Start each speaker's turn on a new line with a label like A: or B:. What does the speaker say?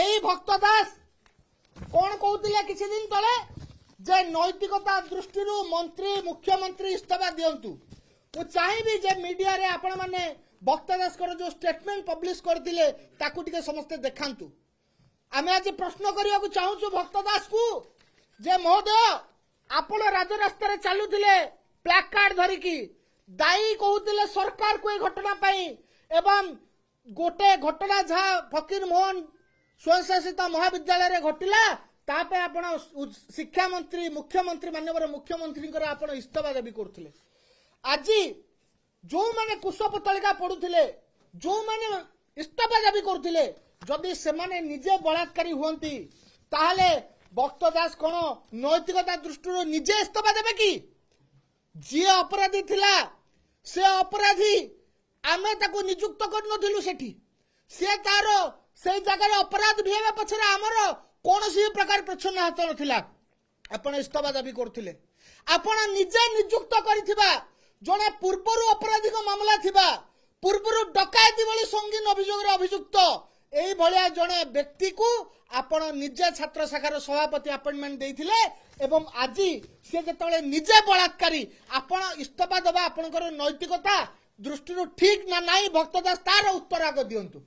A: এই ভক্ত দাস কোন কହୁଥିଲେ କିଛି ଦିନ ତଳେ ଯେ ନୈତିକତା ଦୃଷ୍ଟିରୁ ମନ୍ତ୍ରୀ ମୁଖ୍ୟମନ୍ତ୍ରୀ ଇସ୍ତଫା ଦିଅନ୍ତୁ। ମୁଁ ଚାହିଁବି ଯେ ମିଡିଆରେ ଆପଣ ମାନେ ଭକ୍ତ ଦାସଙ୍କର ଯୋଉ ଷ୍ଟେଟମେଣ୍ଟ ପବ୍ଲିଶ କରିଥିଲେ ତାକୁ ଟିକେ ସମସ୍ତେ ଦେଖାନ୍ତୁ। ଆମେ ଆଜି ପ୍ରଶ୍ନ କରିବାକୁ ଚାହୁଁଛୁ ଭକ୍ତ ଦାସକୁ ଯେ ମହୋଦୟ ଆପଣ ରାଜରାସ୍ତାରେ ଚାଲୁଥିଲେ ପ୍ଲାକାର୍ଡ ଧରିକି ଦାୟୀ କହୁଥିଲେ ସରକାରକୁ ଏ ଘଟଣା ପାଇଁ ଏବଂ गोटे घटना जहाँ फकीर मोहन स्वयंशासित महाविद्यालय घटिला तापे आपण शिक्षा मंत्री मुख्यमंत्री माननीय मुख्यमंत्री आपण इस्तीफा दाबी करथिले। आज जो माने कुशपतलिका पड़ुथिले जो माने इस्तीफा दाबी करथिले जदि से माने निजे बलात्कारी हुंती ताहले भक्त दास कोन नैतिकता दृष्टि निजे इस्तीफा देबे कि जी अपराधी थिला से अपराधी आमे ताको नियुक्त करनथिलु सेठी से तार से जगह अपराध भिहेबा पछरे हमर कोनोसी प्रकार प्रच्छन्न हाथ नथिला आपण इस्तीफा दाबी करथिले। आपण निजे नियुक्त करिथिबा जने पूर्वरु अपराधिक मामला थिबा पूर्वरु डकायती भली संगीन अभियोग अभियुक्त एई भलिया जने व्यक्ति को आपण निजे छात्र शाखार सभापति अपॉइंटमेंट देइथिले एवं आजी से जतले निजे बलात्कारी आपण इस्तीफा दबा आपनकर नैतिकता दृष्टि ठीक ना नाई भक्त दास तार उत्तर आग दियंतु।